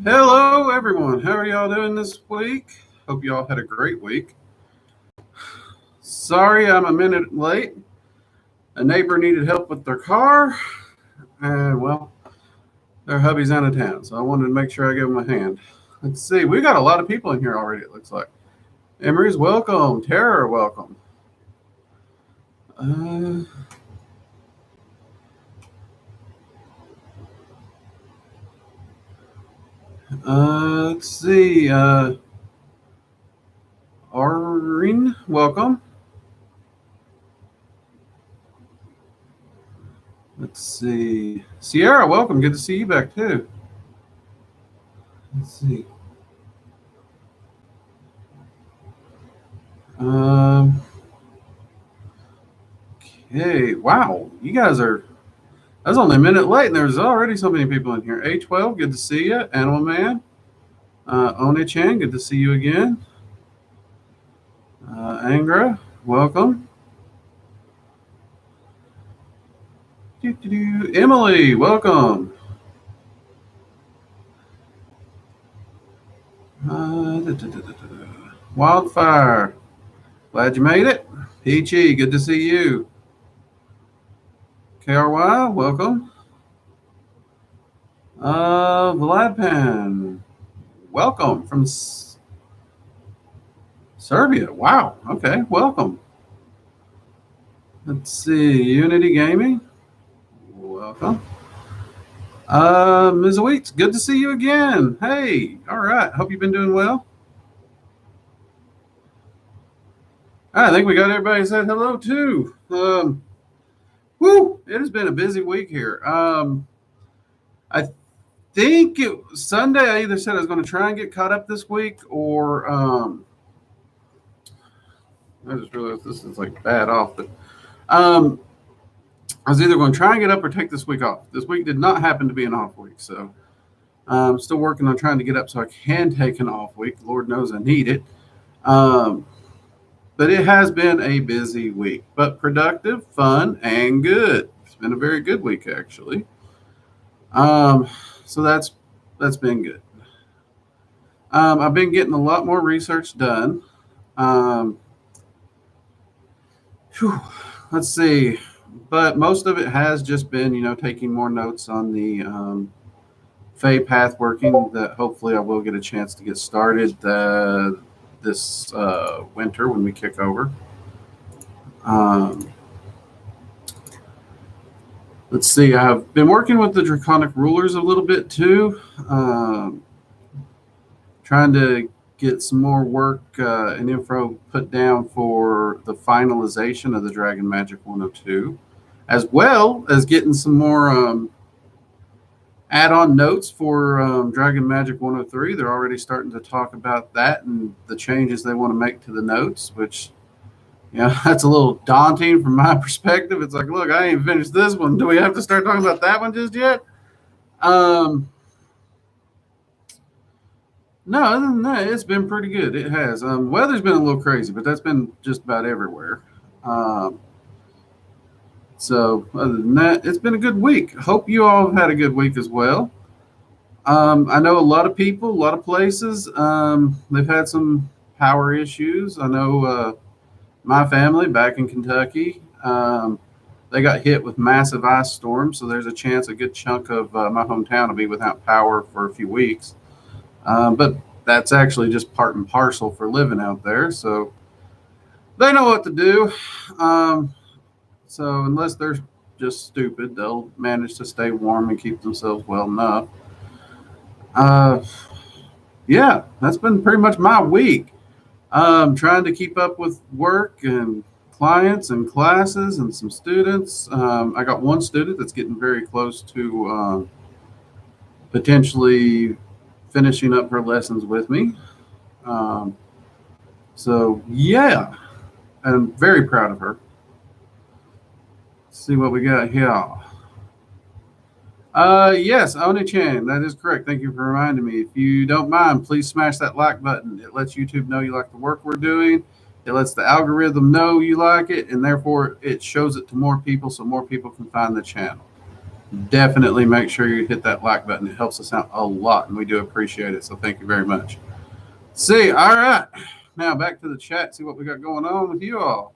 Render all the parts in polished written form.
Hello, everyone. How are y'all doing this week? Hope y'all had a great week. Sorry I'm a minute late. A neighbor needed help with their car, and well, their hubby's out of town, so I wanted to make sure I give them a hand. Let's see. We got a lot of people in here already, it looks like. Emery's welcome. Tara, welcome. Uh, let's see. Arlene, welcome. Let's see. Sierra, welcome. Good to see you back too. Let's see. Um, okay. Wow. You guys are. I was only a minute late, and there's already so many people in here. A12, good to see you. Animal Man. One-chan, good to see you again. Angra, welcome. Emily, welcome. Wildfire, glad you made it. Peachy, good to see you. KRY, welcome. Vladpan, welcome from Serbia. Wow, okay, welcome. Let's see, Unity Gaming, welcome. Ms. Weeks, good to see you again. Hey, all right. Hope you've been doing well. I think we got everybody said hello too. It has been a busy week here. I think Sunday. I either said I was going to try and get caught up this week, or I just realized this is like bad off. But I was either going to try and get up or take this week off. This week did not happen to be an off week, so I'm still working on trying to get up so I can take an off week. Lord knows I need it. But it has been a busy week, but productive, fun, and good. It's been a very good week, actually. So that's been good. I've been getting a lot more research done. Um, let's see, but most of it has just been, taking more notes on the Fey path working. That hopefully I will get a chance to get started this winter when we kick over. Let's see, I've been working with the Draconic Rulers a little bit too, trying to get some more work and info put down for the finalization of the Dragon Magic 102, as well as getting some more add-on notes for Dragon Magic 103. They're already starting to talk about that and the changes they want to make to the notes, which that's a little daunting from my perspective. It's like, look, I ain't finished this one. Do we have to start talking about that one just yet? No, other than that, it's been pretty good. It has. Weather's been a little crazy, but that's been just about everywhere. So other than that, it's been a good week. Hope you all have had a good week as well. I know a lot of people, a lot of places, they've had some power issues. I know my family back in Kentucky, they got hit with massive ice storms, so there's a chance a good chunk of my hometown will be without power for a few weeks. But that's actually just part and parcel for living out there, so they know what to do. So unless they're just stupid, they'll manage to stay warm and keep themselves well enough. Yeah, that's been pretty much my week. Trying to keep up with work and clients and classes and some students. I got one student that's getting very close to potentially finishing up her lessons with me. So yeah, I'm very proud of her. Let's see what we got here. Yes, Oni-chan, that is correct. Thank you for reminding me. If you don't mind, please smash that like button. It lets YouTube know you like the work we're doing. It lets the algorithm know you like it, and therefore it shows it to more people so more people can find the channel. definitely make sure you hit that like button. It helps us out a lot, and we do appreciate it. So thank you very much. See, all right. Now back to the chat, see what we got going on with you all.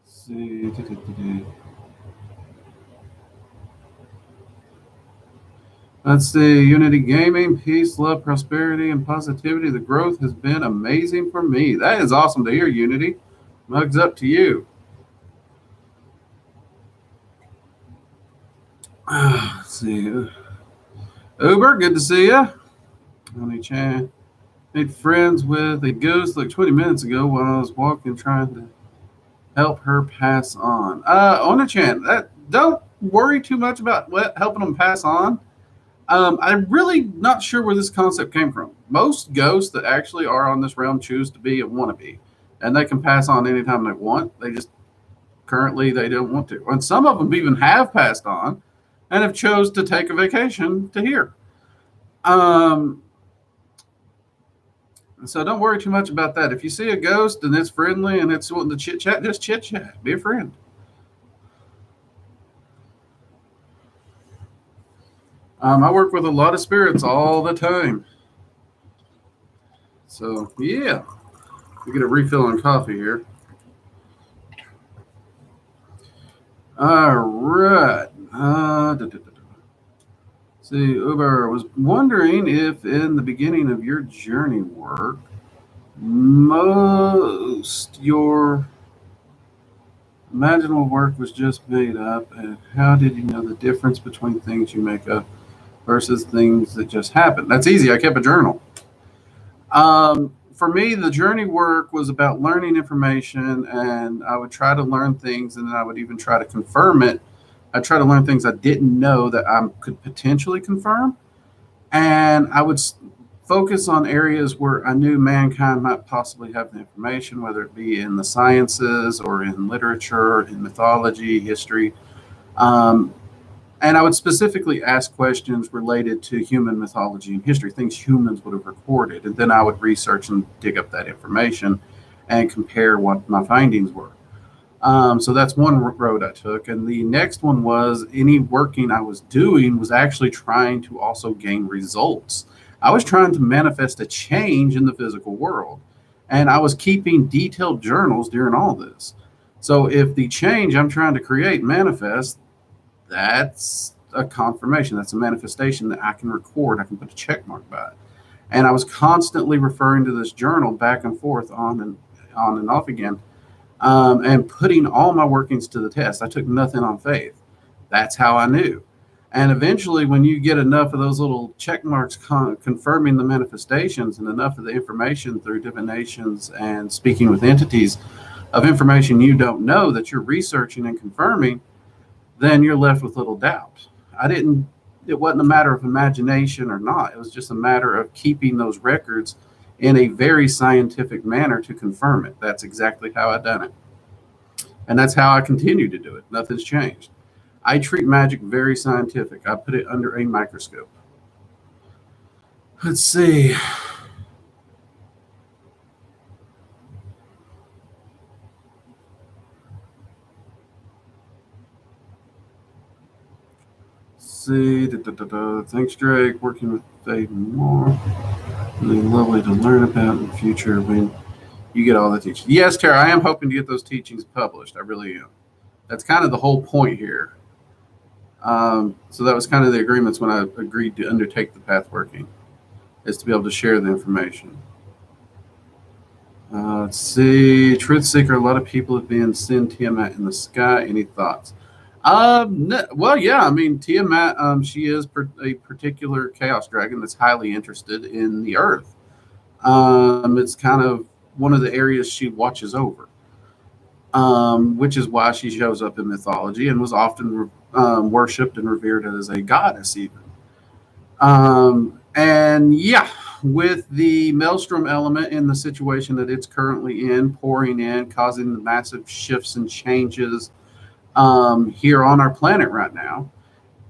Let's see. Let's see. Unity Gaming, peace, love, prosperity, and positivity. The growth has been amazing for me. That is awesome to hear, Unity. Mugs up to you. Let's see. Uber, good to see you. Honey Chan. Made friends with a ghost like 20 minutes ago while I was walking trying to help her pass on. Ona Chan, don't worry too much about helping them pass on. I'm really not sure where this concept came from. Most ghosts that actually are on this realm choose to be a wannabe, and they can pass on anytime they want. They just currently they don't want to, and some of them even have passed on, and have chose to take a vacation to here. So don't worry too much about that. If you see a ghost and it's friendly and it's wanting to chit chat, just chit chat. Be a friend. I work with a lot of spirits all the time. So yeah, we get a refill on coffee here. All right. See, Uber was wondering if in the beginning of your journey work, most your imaginable work was just made up, and how did you know the difference between things you make up versus things that just happen? That's easy. I kept a journal. For me, the journey work was about learning information, and I would try to learn things, and then I would even try to confirm it. I try to learn things I didn't know that I could potentially confirm, and I would focus on areas where I knew mankind might possibly have the information, whether it be in the sciences or in literature, in mythology, history. Um, and I would specifically ask questions related to human mythology and history, things humans would have recorded. And then I would research and dig up that information and compare what my findings were. So that's one road I took. And the next one was any working I was doing was actually trying to also gain results. I was trying to manifest a change in the physical world. And I was keeping detailed journals during all this. So if the change I'm trying to create manifests, that's a confirmation. That's a manifestation that I can record. I can put a check mark by it. And I was constantly referring to this journal back and forth on and off again, and putting all my workings to the test. I took nothing on faith. That's how I knew. And eventually, when you get enough of those little check marks confirming the manifestations and enough of the information through divinations and speaking with entities of information you don't know that you're researching and confirming, then you're left with little doubt. It wasn't a matter of imagination or not. It was just a matter of keeping those records in a very scientific manner to confirm it. That's exactly how I done it. And that's how I continue to do it. Nothing's changed. I treat magic very scientific. I put it under a microscope. Let's see. Thanks, Drake. Working with Fade more. Really lovely to learn about in the future when you get all the teachings. Yes, Tara, I am hoping to get those teachings published. I really am. That's kind of the whole point here. So that was kind of the agreements when I agreed to undertake the path working, is to be able to share the information. Let's see. Truth Seeker, a lot of people have been seeing Tiamat in the sky. Any thoughts? Well, yeah. I mean, Tiamat, she is a particular chaos dragon that's highly interested in the earth. It's kind of one of the areas she watches over, which is why she shows up in mythology and was often worshipped and revered as a goddess, even. And yeah, with the maelstrom element in the situation that it's currently in, pouring in, causing the massive shifts and changes here on our planet right now,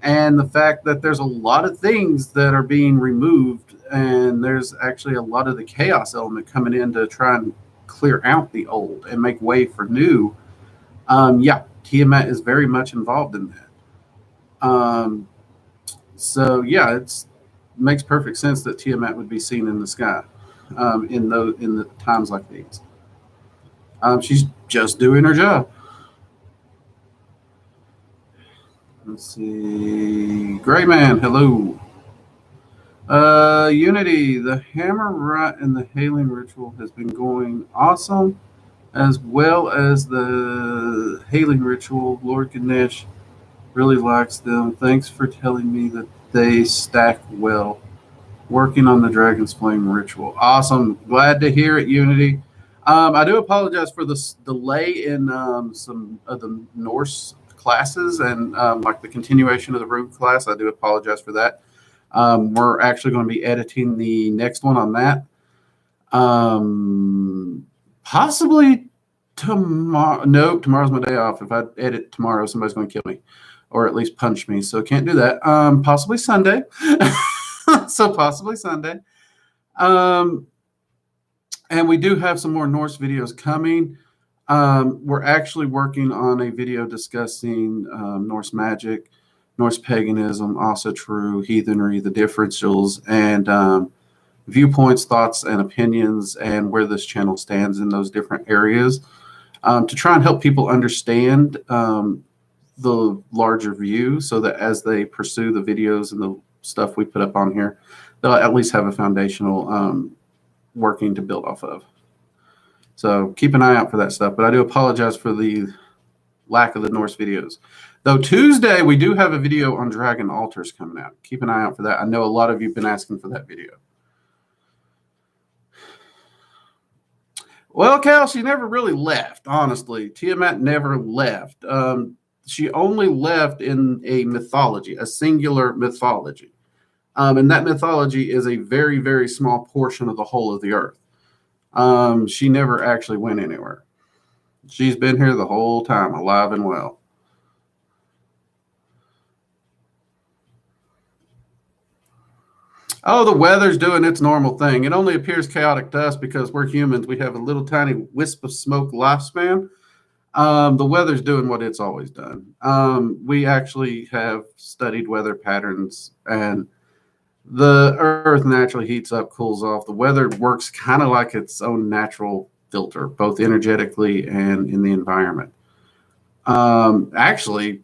and the fact that there's a lot of things that are being removed and there's actually a lot of the chaos element coming in to try and clear out the old and make way for new. Yeah, Tiamat is very much involved in that. So yeah, it's makes perfect sense that Tiamat would be seen in the sky in the times like these. She's just doing her job. Let's see, Gray Man, hello. Unity, the hammer rot and the hailing ritual has been going awesome, as well as the hailing ritual. Lord Ganesh really likes them. Thanks for telling me that they stack well. Working on the Dragon's Flame ritual. Awesome. Glad to hear it, Unity. I do apologize for this delay in some of the Norse classes and like the continuation of the Root class. I do apologize for that. We're actually going to be editing the next one on that. Possibly tomorrow. Nope, tomorrow's my day off. If I edit tomorrow, somebody's going to kill me or at least punch me. So can't do that. Possibly Sunday. So possibly Sunday. And we do have some more Norse videos coming. We're actually working on a video discussing Norse magic, Norse paganism, also true, heathenry, the differentials, and viewpoints, thoughts, and opinions, and where this channel stands in those different areas to try and help people understand the larger view so that as they pursue the videos and the stuff we put up on here, they'll at least have a foundational working to build off of. So keep an eye out for that stuff. But I do apologize for the lack of the Norse videos. Though Tuesday, we do have a video on dragon altars coming out. Keep an eye out for that. I know a lot of you have been asking for that video. Well, Cal, she never really left, honestly. Tiamat never left. She only left in a mythology, a singular mythology. And that mythology is a very, very small portion of the whole of the earth. She never actually went anywhere. She's been here the whole time, alive and well. Oh, the weather's doing its normal thing. It only appears chaotic to us because we're humans. We have a little tiny wisp of smoke lifespan. The weather's doing what it's always done. We actually have studied weather patterns, and the earth naturally heats up, cools off. The weather works kind of like its own natural filter, both energetically and in the environment. Actually,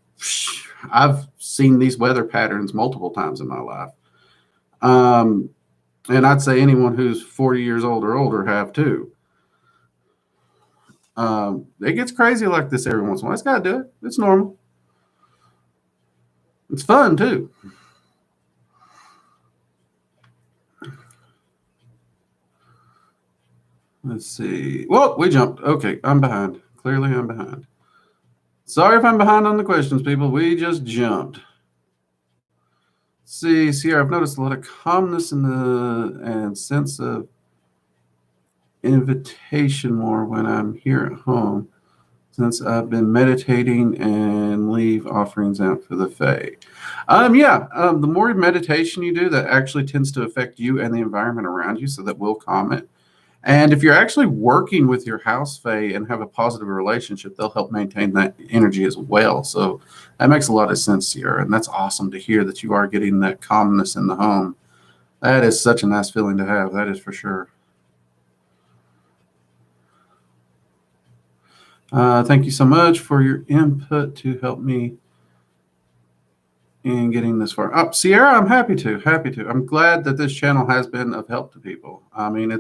I've seen these weather patterns multiple times in my life. And I'd say anyone who's 40 years old or older have too. It gets crazy like this every once in a while. It's got to do it. It's normal. It's fun too. Let's see. Well, we jumped. Okay, I'm behind. Clearly, I'm behind. Sorry if I'm behind on the questions, people. We just jumped. See, Sierra, I've noticed a lot of calmness in the and sense of invitation more when I'm here at home, since I've been meditating and leave offerings out for the Fae. The more meditation you do, that actually tends to affect you and the environment around you, so that will calm it. And if you're actually working with your house Fae and have a positive relationship, they'll help maintain that energy as well. So that makes a lot of sense, Sierra. And that's awesome to hear that you are getting that calmness in the home. That is such a nice feeling to have. That is for sure. Thank you so much for your input to help me in getting this far. Oh, Sierra, I'm happy to. I'm glad that this channel has been of help to people. I mean,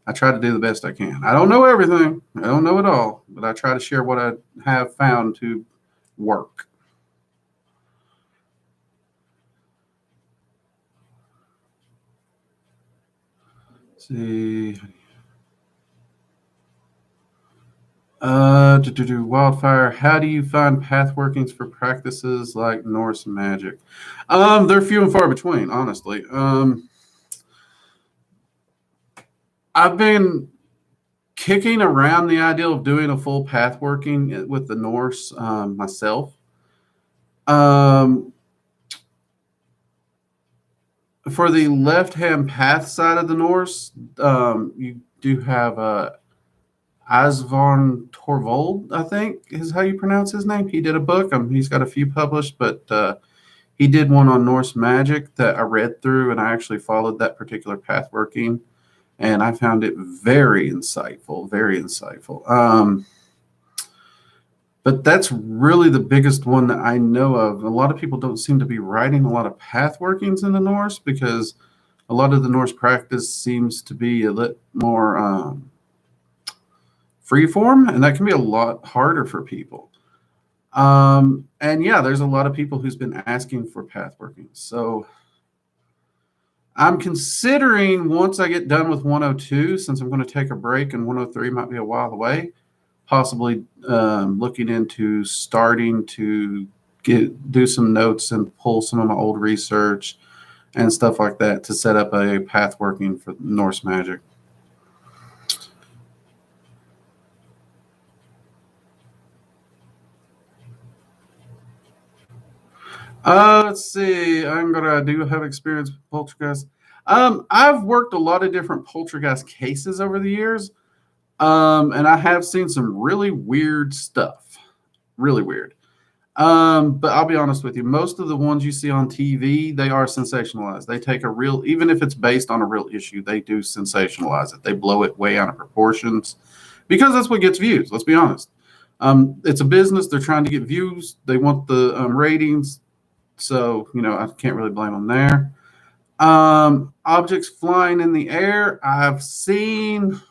I try to do the best I can. I don't know everything. I don't know it all, but I try to share what I have found to work. Let's see. Wildfire. How do you find path workings for practices like Norse magic? They're few and far between, honestly. I've been kicking around the idea of doing a full path working with the Norse myself. For the left-hand path side of the Norse, you do have Asvarn Torvold, I think is how you pronounce his name. He did a book. He's got a few published, but he did one on Norse magic that I read through, and I actually followed that particular path working, and I found it very insightful, very insightful. But that's really the biggest one that I know of. A lot of people don't seem to be writing a lot of path workings in the Norse because a lot of the Norse practice seems to be a little more free form, and that can be a lot harder for people. And yeah, there's a lot of people who's been asking for path working. So I'm considering once I get done with 102, since I'm going to take a break and 103 might be a while away, possibly looking into starting to do some notes and pull some of my old research and stuff like that to set up a path working for Norse magic. Let's see. I do have experience with poltergeist. I've worked a lot of different poltergeist cases over the years, and I have seen some really weird stuff. Really weird. But I'll be honest with you, most of the ones you see on TV, they are sensationalized. They take a real, even if it's based on a real issue, they do sensationalize it. They blow it way out of proportions because that's what gets views. Let's be honest. It's a business. They're trying to get views. They want the ratings. So, I can't really blame them there. Objects flying in the air. I've seen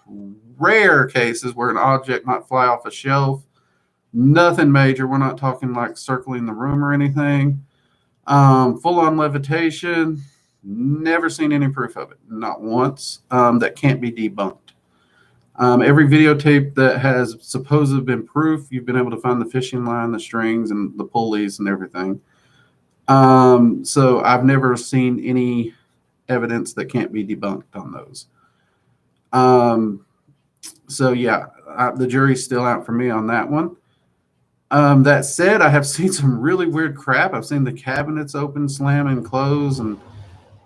rare cases where an object might fly off a shelf. Nothing major. We're not talking like circling the room or anything. Full on levitation. Never seen any proof of it. Not once. That can't be debunked. Every videotape that has supposedly been proof, you've been able to find the fishing line, the strings, and the pulleys and everything. So I've never seen any evidence that can't be debunked on those. So yeah, the jury's still out for me on that one. That said, I have seen some really weird crap. I've seen the cabinets open, slam, and close, and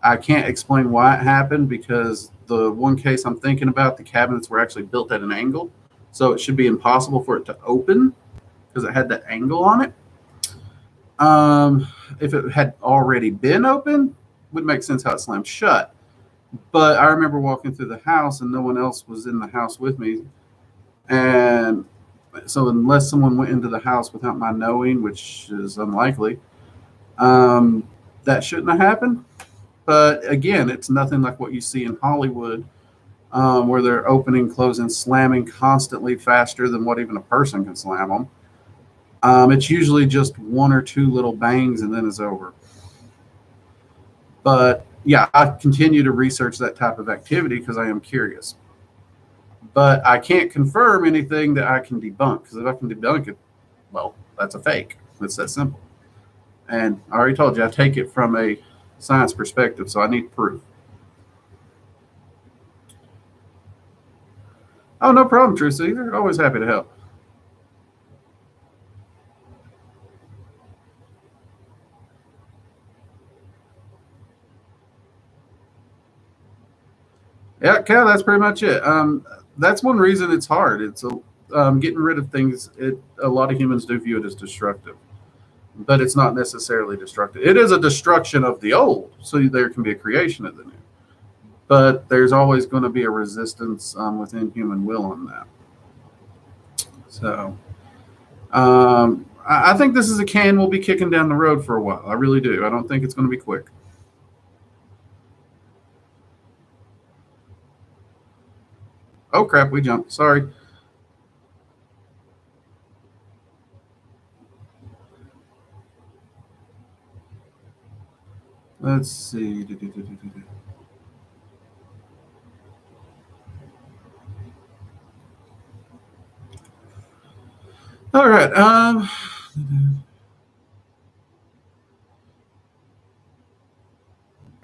I can't explain why it happened because the one case I'm thinking about, the cabinets were actually built at an angle, so it should be impossible for it to open because it had that angle on it. If it had already been open, would make sense how it slammed shut. But I remember walking through the house and no one else was in the house with me. And so unless someone went into the house without my knowing, which is unlikely, that shouldn't have happened. But again, it's nothing like what you see in Hollywood, where they're opening, closing, slamming constantly faster than what even a person can slam them. It's usually just one or two little bangs and then it's over. But yeah, I continue to research that type of activity because I am curious. But I can't confirm anything that I can debunk because if I can debunk it, well, that's a fake. It's that simple. And I already told you, I take it from a science perspective, so I need proof. Oh, no problem, True Caesar. Always happy to help. Yeah, Cal, that's pretty much it. That's one reason it's hard. It's getting rid of things. A lot of humans do view it as destructive, but it's not necessarily destructive. It is a destruction of the old, so there can be a creation of the new. But there's always going to be a resistance within human will on that. So I think this is a can we'll be kicking down the road for a while. I really do. I don't think it's going to be quick. Oh crap, we jumped. Sorry. Let's see. All right.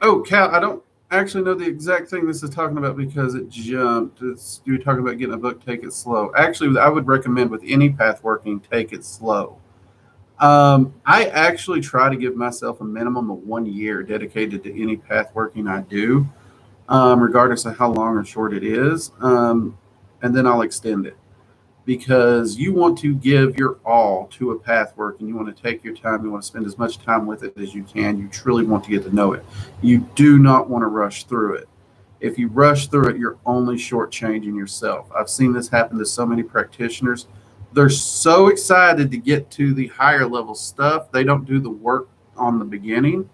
Oh, Cal, I don't actually know the exact thing this is talking about because it jumped. You're talking about getting a book, take it slow. Actually, I would recommend with any path working, take it slow. I actually try to give myself a minimum of 1 year dedicated to any path working I do, regardless of how long or short it is. And then I'll extend it because you want to give your all to a path work and you want to take your time. You want to spend as much time with it as you can. You truly want to get to know it. You do not want to rush through it. If you rush through it, you're only shortchanging yourself. I've seen this happen to so many practitioners. They're so excited to get to the higher level stuff, they don't do the work on the beginning.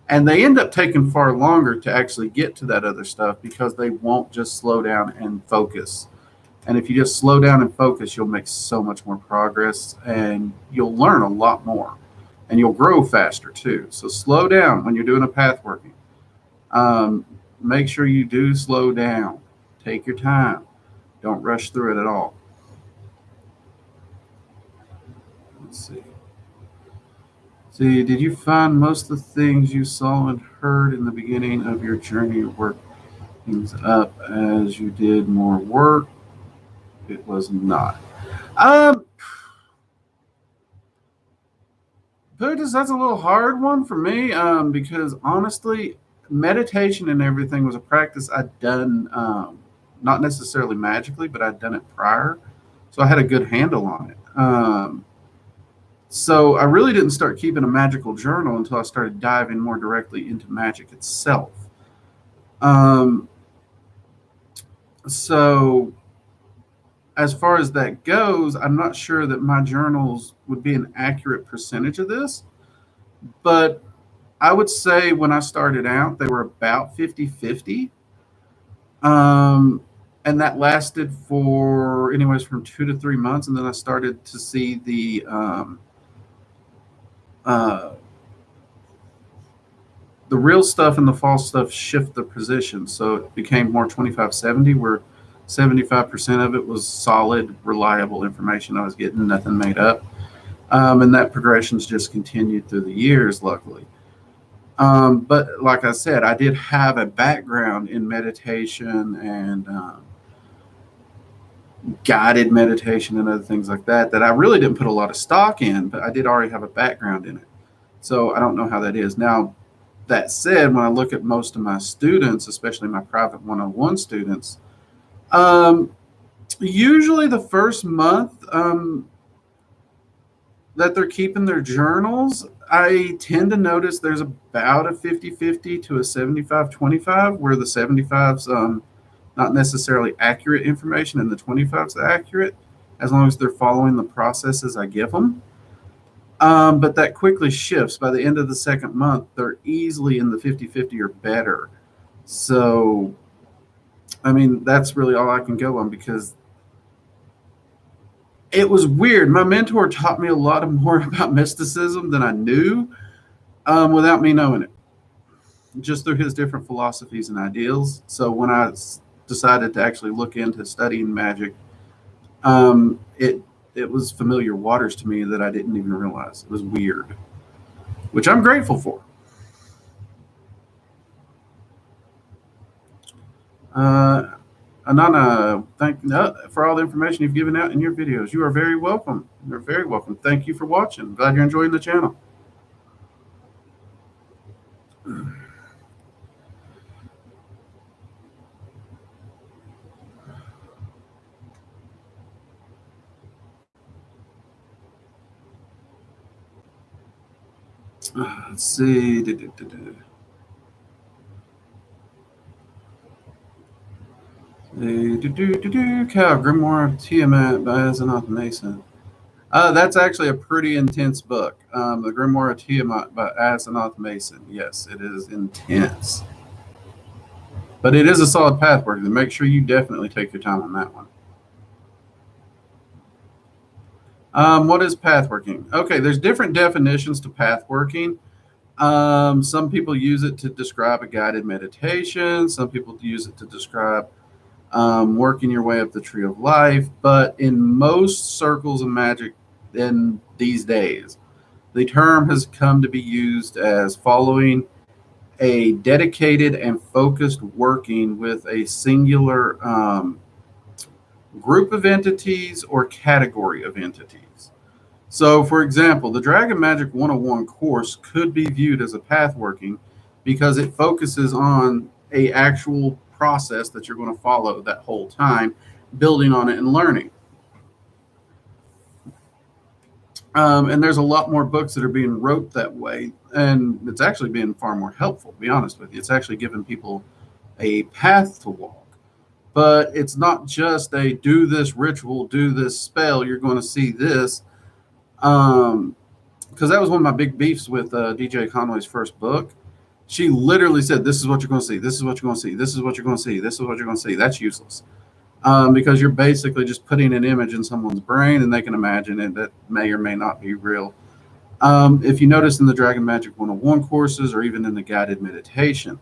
And they end up taking far longer to actually get to that other stuff because they won't just slow down and focus. And if you just slow down and focus, you'll make so much more progress and you'll learn a lot more and you'll grow faster too. So slow down when you're doing a path working. Um, Make sure you do slow down. Take your time. Don't rush through it at all. Let's see. See, did you find most of the things you saw and heard in the beginning of your journey work things up as you did more work? It was not. Um, Buddhist, that's a little hard one for me because honestly, meditation and everything was a practice I'd done, not necessarily magically, but I'd done it prior. So I had a good handle on it. So I really didn't start keeping a magical journal until I started diving more directly into magic itself. Um, so as far as that goes, I'm not sure that my journals would be an accurate percentage of this, but I would say when I started out, they were about 50-50. Um, and that lasted for anyways from 2 to 3 months. And then I started to see uh, the real stuff and the false stuff shift the position. So it became more 25-70, where 75% of it was solid, reliable information I was getting, nothing made up. And that progression's just continued through the years, luckily. But like I said, I did have a background in meditation and guided meditation and other things like that that I really didn't put a lot of stock in, but I did already have a background in it. So I don't know how that is. Now, that said, when I look at most of my students, especially my private 101 students, um, usually the first month that they're keeping their journals, I tend to notice there's about a 50-50 to a 75-25, where the 75's not necessarily accurate information and the 25's accurate, as long as they're following the processes I give them. But that quickly shifts. By the end of the second month, they're easily in the 50-50 or better. So, I mean, that's really all I can go on because it was weird. My mentor taught me a lot more about mysticism than I knew without me knowing it, just through his different philosophies and ideals. So when I decided to actually look into studying magic, it was familiar waters to me that I didn't even realize. It was weird, which I'm grateful for. Uh, Anana, thank for all the information you've given out in your videos. You are very welcome. You're very welcome. Thank you for watching. Glad you're enjoying the channel. Let's see. Cow Grimoire of Tiamat by Asenath Mason. That's actually a pretty intense book. The Grimoire of Tiamat by Asenath Mason. Yes, it is intense. But it is a solid path work. Make sure you definitely take your time on that one. What is path working? Okay, there's different definitions to path working. Some people use it to describe a guided meditation. Some people use it to describe working your way up the tree of life. But in most circles of magic in these days, the term has come to be used as following a dedicated and focused working with a singular group of entities or category of entities. So, for example, the Dragon Magic 101 course could be viewed as a path working because it focuses on a actual process that you're going to follow that whole time, building on it and learning. And there's a lot more books that are being wrote that way, and it's actually being far more helpful. To be honest with you, it's actually giving people a path to walk. But it's not just a do this ritual, do this spell, you're going to see this. Because that was one of my big beefs with DJ Conway's first book. She literally said, "This is what you're going to see. This is what you're going to see. This is what you're going to see. This is what you're going to see." That's useless because you're basically just putting an image in someone's brain and they can imagine it. That may or may not be real. If you notice in the Dragon Magic 101 courses or even in the guided meditation,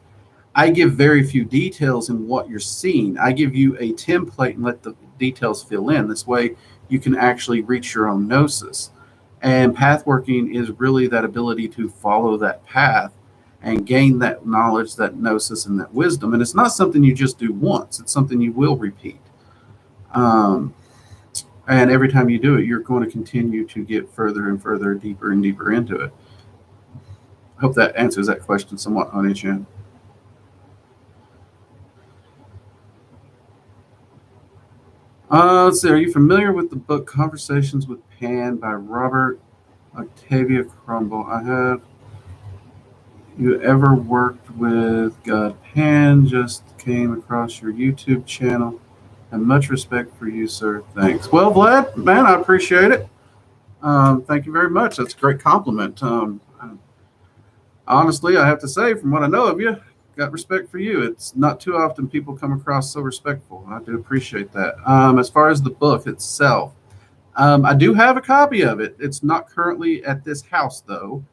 I give very few details in what you're seeing. I give you a template and let the details fill in. This way you can actually reach your own gnosis. And path working is really that ability to follow that path and gain that knowledge, that gnosis, and that wisdom. And it's not something you just do once, it's something you will repeat. Um, and every time you do it, you're going to continue to get further and further, deeper and deeper into it. I hope that answers that question somewhat, Honey Chan. Let's see. Are you familiar with the book Conversations with Pan by Robert Octavia Crumble? I have. You ever worked with God Pan? Just came across your YouTube channel. And much respect for you, sir. Thanks. Well, Vlad, man, I appreciate it. Thank you very much. That's a great compliment. Honestly, I have to say, from what I know of you, got respect for you. It's not too often people come across so respectful. I do appreciate that. As far as the book itself, I do have a copy of it. It's not currently at this house, though.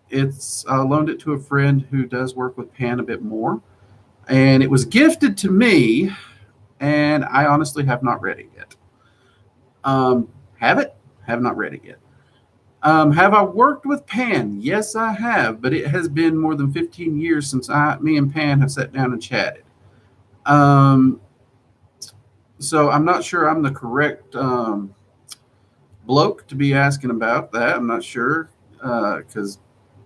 It's loaned it to a friend who does work with Pan a bit more, and it was gifted to me, and I honestly have not read it yet. Have it? Have not read it yet. Have I worked with Pan? Yes, I have, but it has been more than 15 years since me and Pan have sat down and chatted. So I'm not sure I'm the correct bloke to be asking about that. I'm not sure because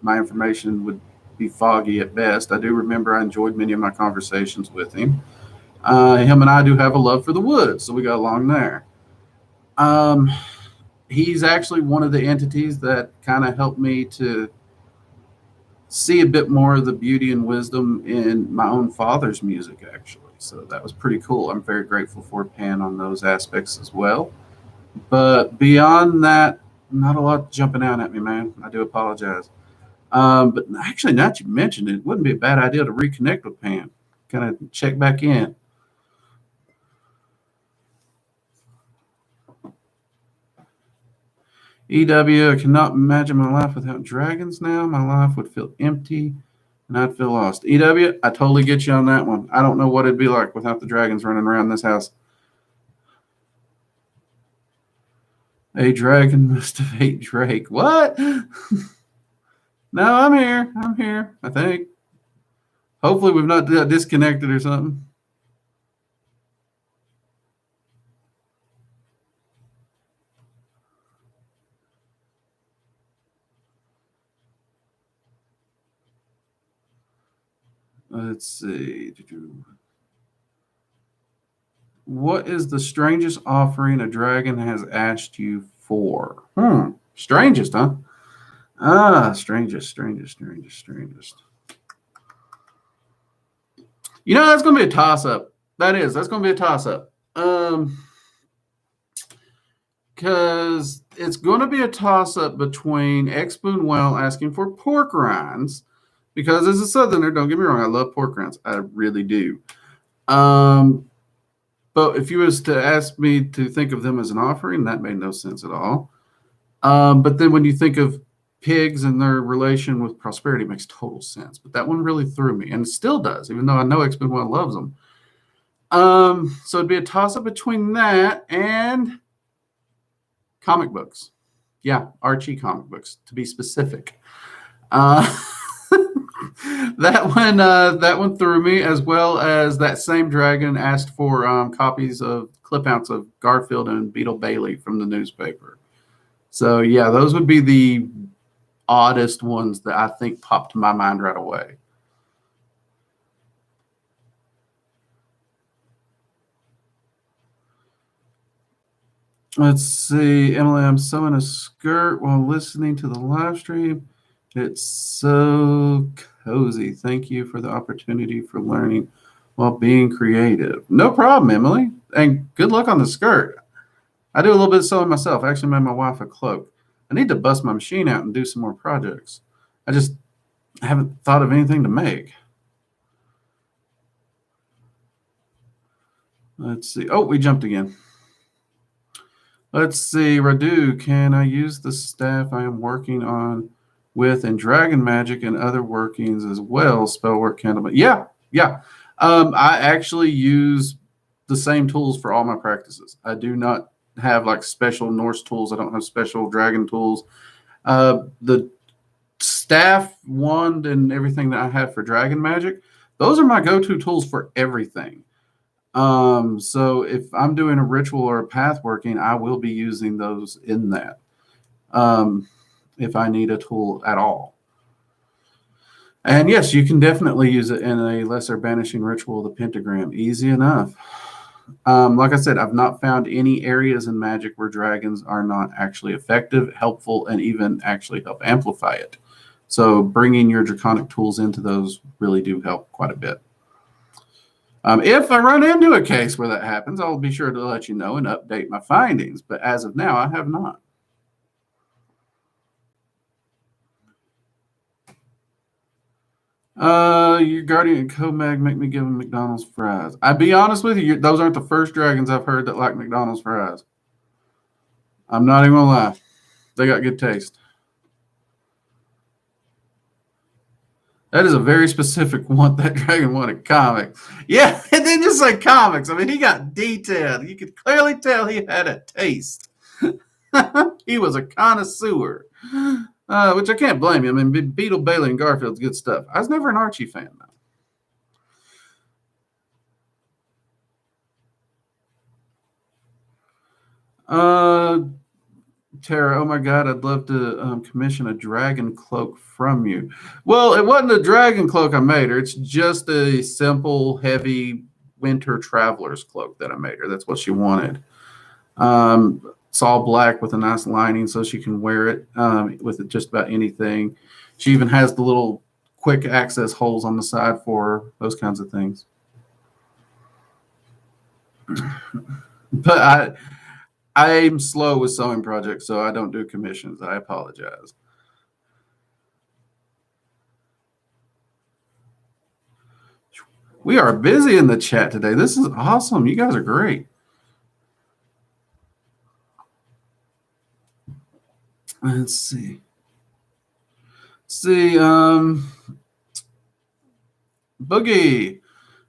my information would be foggy at best. I do remember I enjoyed many of my conversations with him. Him and I do have a love for the woods, so we got along there. He's actually one of the entities that kind of helped me to see a bit more of the beauty and wisdom in my own father's music, actually. So that was pretty cool. I'm very grateful for Pan on those aspects as well. But beyond that, not a lot jumping out at me, man. I do apologize. But actually, now that you mentioned it, it wouldn't be a bad idea to reconnect with Pan, kind of check back in. EW, I cannot imagine my life without dragons now. My life would feel empty and I'd feel lost. EW, I totally get you on that one. I don't know what it'd be like without the dragons running around this house. A dragon must have ate Drake. What? No, I'm here. I'm here, I think. Hopefully we've not disconnected or something. Let's see. What is the strangest offering a dragon has asked you for? Strangest, huh? Strangest. You know, that's going to be a toss-up. That's going to be a toss-up. Because it's going to be a toss-up between X Boonwell asking for pork rinds, because as a Southerner, don't get me wrong, I love pork rinds. I really do. But if you was to ask me to think of them as an offering, that made no sense at all. But then when you think of pigs and their relation with prosperity, it makes total sense. But that one really threw me, and it still does, even though I know X Boonwell loves them. So it'd be a toss-up between that and comic books. Yeah, Archie comic books, to be specific. That one threw me, as well as that same dragon asked for copies of clip outs of Garfield and Beetle Bailey from the newspaper. So yeah, those would be the oddest ones that I think popped to my mind right away. Let's see, Emily, I'm sewing a skirt while listening to the live stream. It's so cozy. Thank you for the opportunity for learning while being creative. No problem, Emily. And good luck on the skirt. I do a little bit of sewing myself. I actually made my wife a cloak. I need to bust my machine out and do some more projects. I just haven't thought of anything to make. Let's see. Oh, we jumped again. Let's see. Radu, can I use the staff I am working on with in Dragon Magic and other workings as well? Spellwork, Candleman. Yeah, yeah. I actually use the same tools for all my practices. I do not have like special Norse tools. I don't have special dragon tools. The staff, wand, and everything that I have for Dragon Magic, those are my go-to tools for everything. So if I'm doing a ritual or a path working, I will be using those in that. If I need a tool at all. And yes, you can definitely use it in a lesser banishing ritual, the pentagram. Easy enough. Like I said, I've not found any areas in Magic where dragons are not actually effective, helpful, and even actually help amplify it. So bringing your draconic tools into those really do help quite a bit. If I run into a case where that happens, I'll be sure to let you know and update my findings. But as of now, I have not. Your guardian and co-mag make me give them McDonald's fries. I'd be honest with you, those aren't the first dragons I've heard that like McDonald's fries. I'm not even gonna lie. They got good taste. That is a very specific one that dragon wanted comics. Yeah, and then just like comics. I mean, he got detailed. You could clearly tell he had a taste. He was a connoisseur, which I can't blame him. I mean, Beetle, Bailey, and Garfield's good stuff. I was never an Archie fan, though. Tara, oh my God, I'd love to commission a dragon cloak from you. Well, it wasn't a dragon cloak I made her. It's just a simple, heavy winter traveler's cloak that I made her. That's what she wanted. It's all black with a nice lining so she can wear it with just about anything. She even has the little quick access holes on the side for her, those kinds of things. But I'm slow with sewing projects, so I don't do commissions. I apologize. We are busy in the chat today. This is awesome. You guys are great. Let's see. Boogie,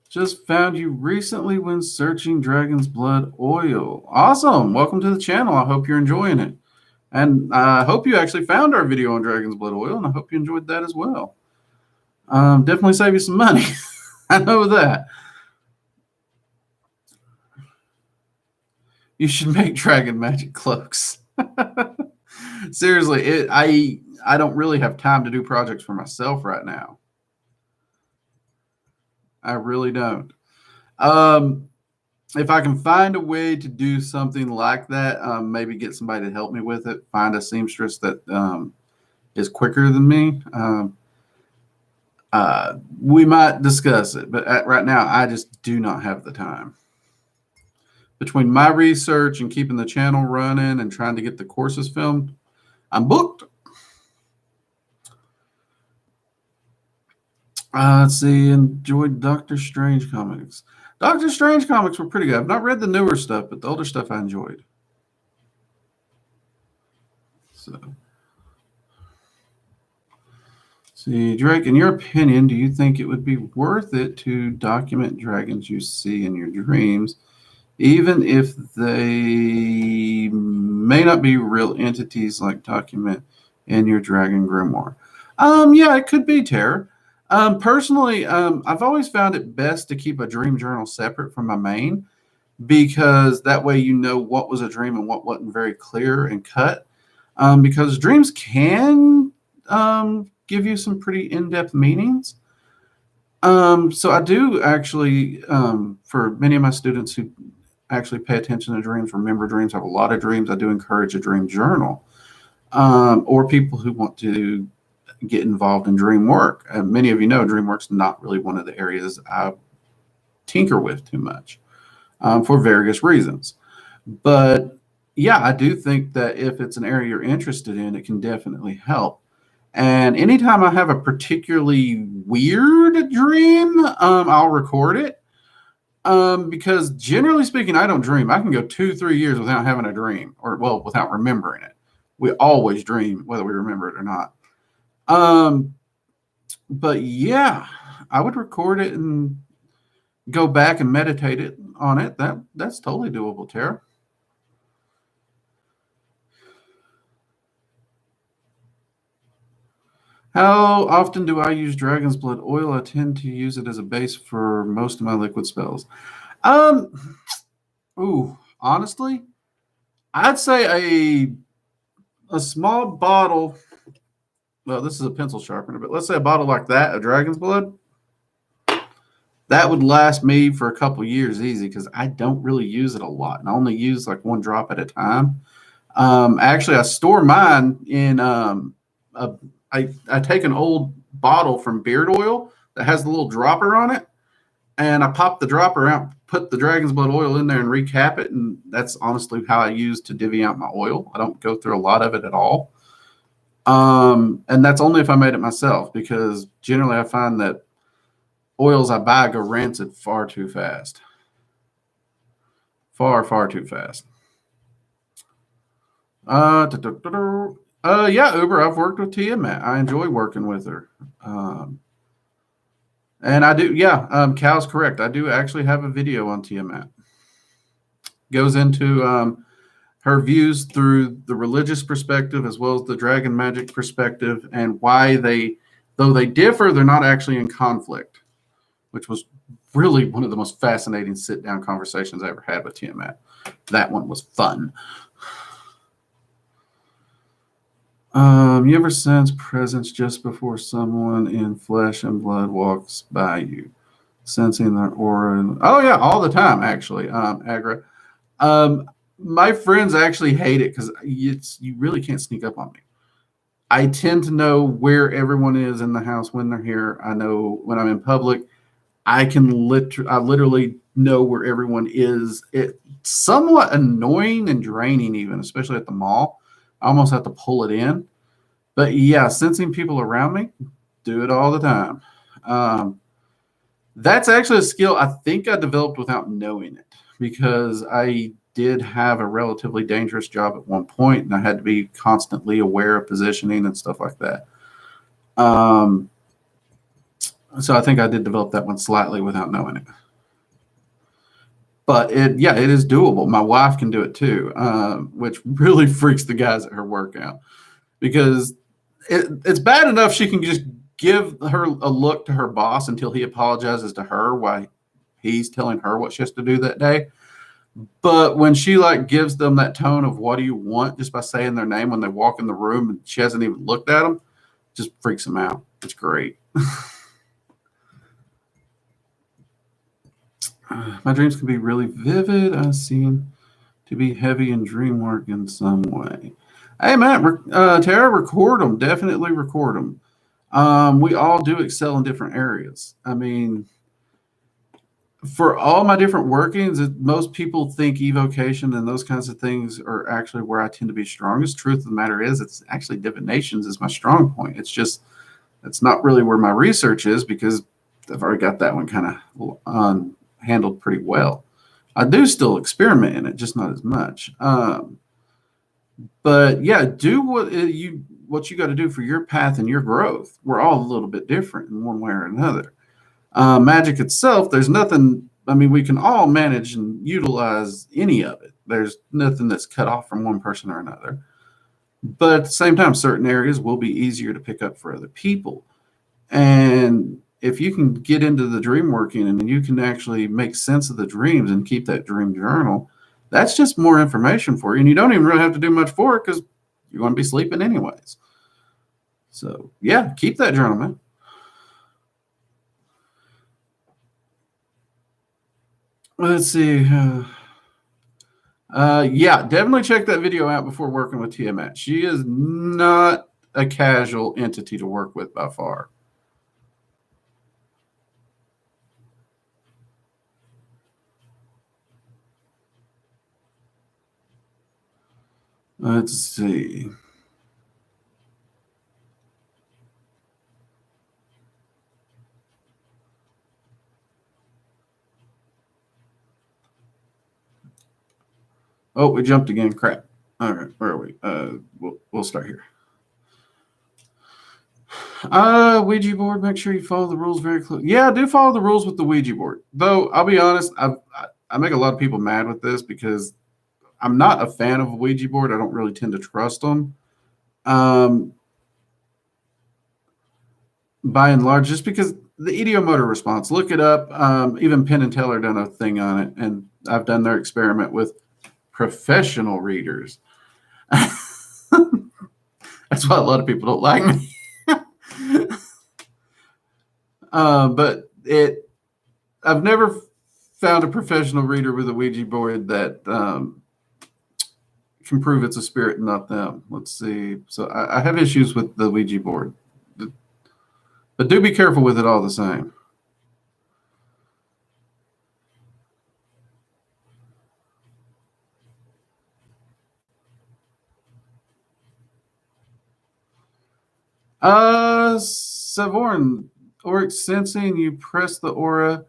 just found you recently when searching Dragon's Blood oil. Awesome. Welcome to the channel. I hope you're enjoying it. And I hope you actually found our video on Dragon's Blood oil, and I hope you enjoyed that as well. Definitely save you some money. I know that. You should make dragon magic cloaks. Seriously, I don't really have time to do projects for myself right now. I really don't. If I can find a way to do something like that, maybe get somebody to help me with it, find a seamstress that is quicker than me, we might discuss it. But right now, I just do not have the time. Between my research and keeping the channel running and trying to get the courses filmed, I'm booked. Let's see. Enjoyed Doctor Strange comics. Doctor Strange comics were pretty good. I've not read the newer stuff, but the older stuff I enjoyed. So, see, Drake, in your opinion, do you think it would be worth it to document dragons you see in your dreams, even if they may not be real entities like document in your dragon grimoire? Yeah, it could be, Tara. Personally, I've always found it best to keep a dream journal separate from my main, because that way you know what was a dream and what wasn't very clear and cut. because dreams can give you some pretty in-depth meanings. So I do actually, for many of my students who actually pay attention to dreams, remember dreams, have a lot of dreams, I do encourage a dream journal. Or people who want to get involved in dream work. Many of you know dream work's not really one of the areas I tinker with too much, for various reasons. But yeah, I do think that if it's an area you're interested in, it can definitely help. And anytime I have a particularly weird dream, I'll record it. Because generally speaking, I don't dream. I can go 2-3 years without having a dream, or well, without remembering it. We always dream, whether we remember it or not. But yeah, I would record it and go back and meditate on it. That's totally doable, Tara. How often do I use dragon's blood oil? I tend to use it as a base for most of my liquid spells. Honestly, I'd say a small bottle. Well, this is a pencil sharpener, but let's say a bottle like that of dragon's blood, that would last me for a couple years easy because I don't really use it a lot. And I only use like 1 drop at a time. Actually, I store mine in I take an old bottle from beard oil that has the little dropper on it, and I pop the dropper out, put the dragon's blood oil in there, and recap it. And that's honestly how I use to divvy out my oil. I don't go through a lot of it at all. And that's only if I made it myself, because generally I find that oils I buy go rancid far too fast. Far too fast. Yeah, Uber. I've worked with Tiamat. I enjoy working with her. And I do, yeah, Cal's correct. I do actually have a video on Tiamat. Goes into her views through the religious perspective as well as the dragon magic perspective, and why though they differ, they're not actually in conflict, which was really one of the most fascinating sit-down conversations I ever had with Tiamat. That one was fun. You ever sense presence just before someone in flesh and blood walks by you, sensing their aura? Oh yeah, all the time actually. Agra. My friends actually hate it because you really can't sneak up on me. I tend to know where everyone is in the house when they're here. I know when I'm in public. I literally know where everyone is. It's somewhat annoying and draining, even, especially at the mall. I almost have to pull it in. But yeah, sensing people around me, do it all the time. That's actually a skill I think I developed without knowing it, because I did have a relatively dangerous job at one point, and I had to be constantly aware of positioning and stuff like that. So I think I did develop that one slightly without knowing it. But it is doable. My wife can do it too, which really freaks the guys at her workout, because it's bad enough she can just give her a look to her boss until he apologizes to her why he's telling her what she has to do that day. But when she gives them that tone of what do you want just by saying their name when they walk in the room and she hasn't even looked at them, just freaks them out. It's great. My dreams can be really vivid. I seem to be heavy in dream work in some way. Hey, Matt, Tara, record them. Definitely record them. We all do excel in different areas. I mean, for all my different workings, most people think evocation and those kinds of things are actually where I tend to be strongest. Truth of the matter is, it's actually divinations is my strong point. It's not really where my research is, because I've already got that one kind of handled pretty well. I do still experiment in it, just not as much. But yeah, do what you got to do for your path and your growth. We're all a little bit different in one way or another. Magic itself, there's nothing. I mean, we can all manage and utilize any of it. There's nothing that's cut off from one person or another. But at the same time, certain areas will be easier to pick up for other people. And if you can get into the dream working and you can actually make sense of the dreams and keep that dream journal, that's just more information for you. And you don't even really have to do much for it, because You're going to be sleeping anyways. So, yeah, keep that journal, man. Let's see. Yeah, definitely check that video out before working with Tiamat. She is not a casual entity to work with by far. Let's see. Oh, we jumped again. Crap. All right, where are we? We'll start here. Ouija board. Make sure you follow the rules very close. Yeah, I do follow the rules with the Ouija board. Though I'll be honest, I make a lot of people mad with this because I'm not a fan of a Ouija board. I don't really tend to trust them. By and large, just because the ideomotor response. Look it up. Even Penn and Teller done a thing on it, and I've done their experiment with professional readers. That's why a lot of people don't like me. But I've never found a professional reader with a Ouija board that can prove it's a spirit and not them. Let's see. So I have issues with the Ouija board, but do be careful with it all the same. Savorn, auric sensing, you press the aura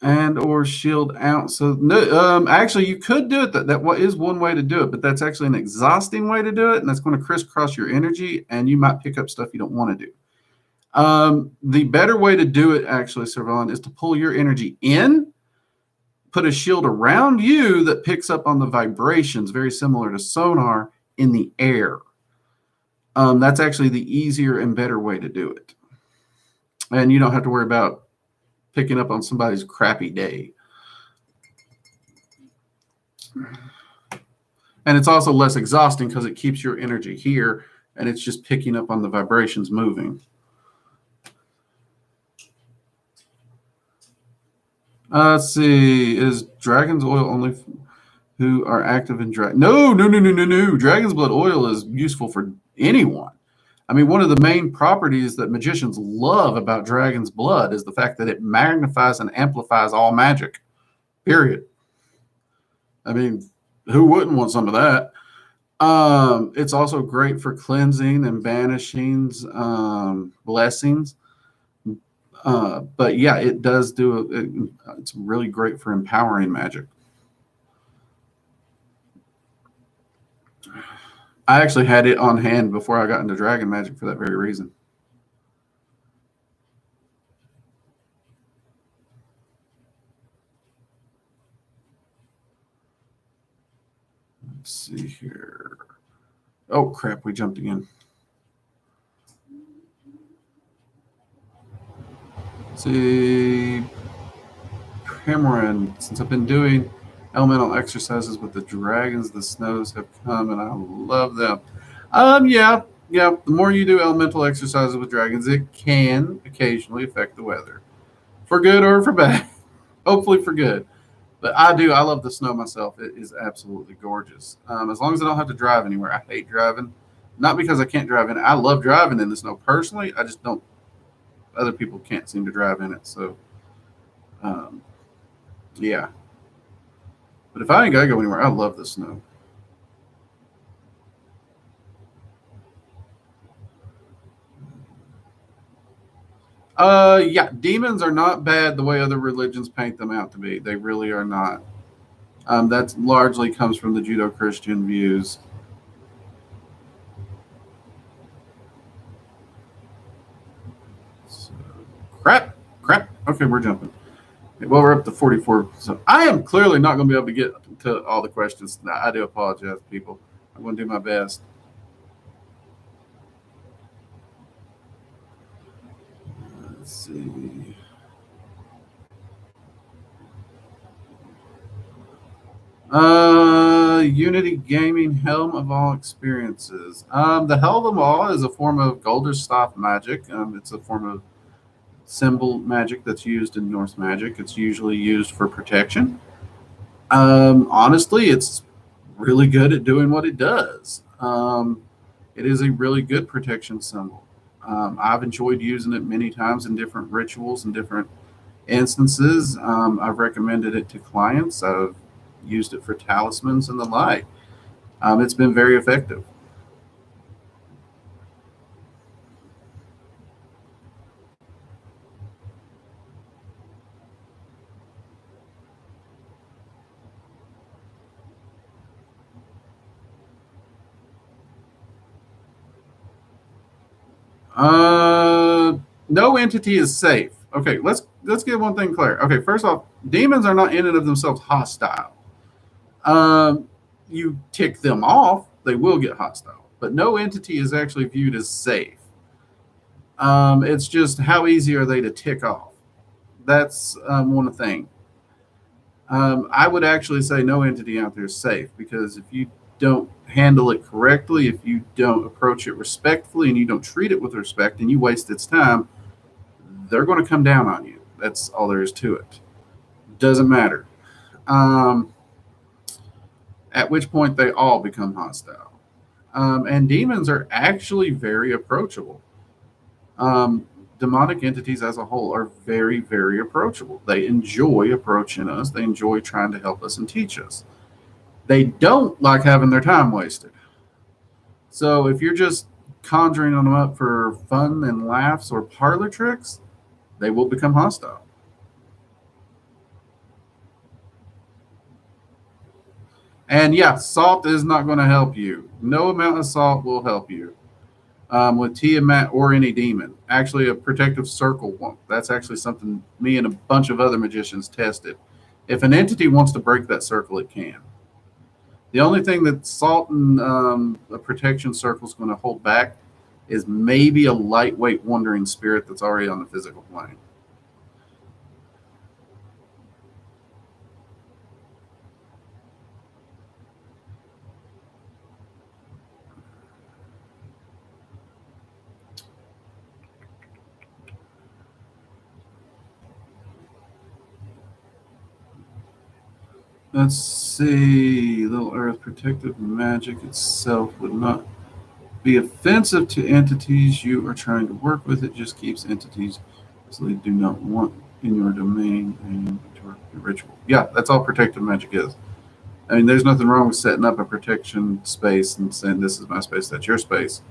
and or shield out. So no, actually you could do it. That is one way to do it, but that's actually an exhausting way to do it, and that's going to crisscross your energy, and you might pick up stuff you don't want to do. The better way to do it, actually, Servon, is to pull your energy in, put a shield around you that picks up on the vibrations, very similar to sonar, in the air. That's actually the easier and better way to do it. And you don't have to worry about picking up on somebody's crappy day. And it's also less exhausting because it keeps your energy here and it's just picking up on the vibrations moving. Let's see. Is dragon's oil only who are active in dragon? No. Dragon's blood oil is useful for anyone. I mean, one of the main properties that magicians love about dragon's blood is the fact that it magnifies and amplifies all magic. Period. I mean, who wouldn't want some of that? It's also great for cleansing and banishings, blessings. But yeah, it does do it's really great for empowering magic. I actually had it on hand before I got into dragon magic for that very reason. Let's see here. Oh crap, we jumped again. Let's see, Cameron, since I've been doing elemental exercises with the dragons, the snows have come and I love them. Yeah. The more you do elemental exercises with dragons, it can occasionally affect the weather, for good or for bad. Hopefully for good. But I love the snow myself. It is absolutely gorgeous. As long as I don't have to drive anywhere. I hate driving. Not because I can't drive in it. I love driving in the snow personally. I just don't. Other people can't seem to drive in it. So, yeah. But if I ain't got to go anywhere, I love the snow. Yeah, demons are not bad the way other religions paint them out to be. They really are not. That largely comes from the Judeo-Christian views. So, crap. Okay, we're jumping. Well, we're up to 44. So I am clearly not going to be able to get to all the questions. I do apologize, people. I'm going to do my best. Let's see. Unity Gaming Helm of All Experiences. The Helm of All is a form of Golderstaff magic. It's a form of symbol magic that's used in Norse magic. It's usually used for protection. Honestly, it's really good at doing what it does. It is a really good protection symbol. I've enjoyed using it many times in different rituals and different instances. I've recommended it to clients. I've used it for talismans and the like. It's been very effective. Uh, no entity is safe. Okay, let's get one thing clear. Okay, first off, demons are not in and of themselves hostile. Um, you tick them off, they will get hostile. But no entity is actually viewed as safe. It's just how easy are they to tick off? That's one thing. I would actually say no entity out there is safe because if you don't handle it correctly, if you don't approach it respectfully, and you don't treat it with respect, and you waste its time, they're going to come down on you. That's all there is to it. Doesn't matter. Um, at which point they all become hostile. And demons are actually very approachable. Demonic entities as a whole are very, very approachable. They enjoy approaching us, they enjoy trying to help us and teach us. They don't like having their time wasted. So if you're just conjuring them up for fun and laughs or parlor tricks, they will become hostile. And yeah, salt is not going to help you. No amount of salt will help you. With Tiamat or any demon. Actually, a protective circle won't. That's actually something me and a bunch of other magicians tested. If an entity wants to break that circle, it can. The only thing that salt and a protection circle is going to hold back is maybe a lightweight wandering spirit that's already on the physical plane. Let's see. Little Earth protective magic itself would not be offensive to entities you are trying to work with. It just keeps entities so they do not want in your domain and your ritual. Yeah, that's all protective magic is. I mean, there's nothing wrong with setting up a protection space and saying this is my space, that's your space.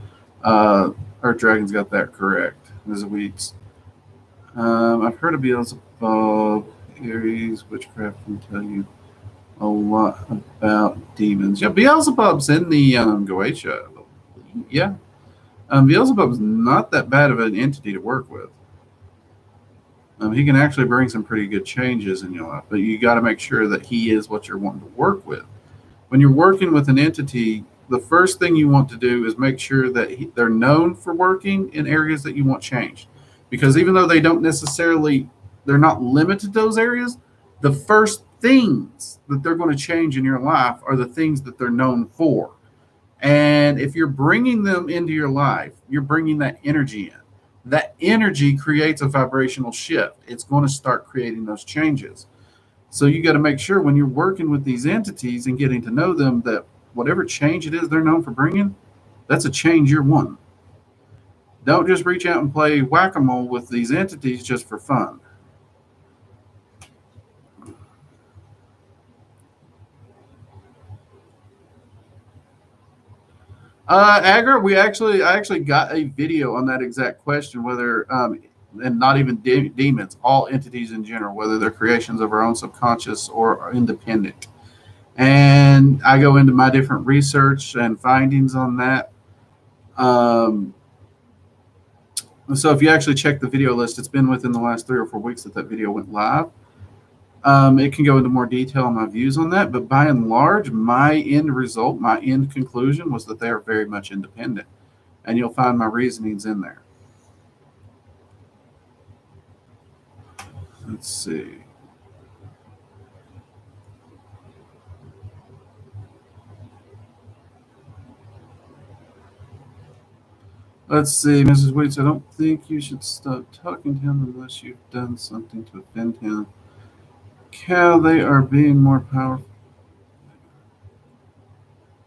Earth Dragon's got that correct. There's a weeds. I've heard of Beelzebub, Aries, Witchcraft can tell you a lot about demons. Yeah, Beelzebub's in the Goetia. Yeah, Beelzebub's not that bad of an entity to work with. He can actually bring some pretty good changes in your life, but you got to make sure that he is what you're wanting to work with. When you're working with an entity, the first thing you want to do is make sure that they're known for working in areas that you want changed. Because even though they don't necessarily, they're not limited to those areas, the first things that they're going to change in your life are the things that they're known for. And if you're bringing them into your life, you're bringing that energy in. That energy creates a vibrational shift. It's going to start creating those changes. So you got to make sure when you're working with these entities and getting to know them that whatever change it is they're known for bringing, that's a change you're wanting. Don't just reach out and play whack-a-mole with these entities just for fun. Agra, I actually got a video on that exact question, whether and not even demons, all entities in general, whether they're creations of our own subconscious or are independent. And I go into my different research and findings on that. Um, so if you actually check the video list, it's been within the last 3 or 4 weeks that that video went live. It can go into more detail on my views on that, but by and large, my end result, my end conclusion was that they are very much independent, and you'll find my reasonings in there. Let's see. Let's see, Mrs. Weeds, I don't think you should stop talking to him unless you've done something to offend him. Cal, they are being more powerful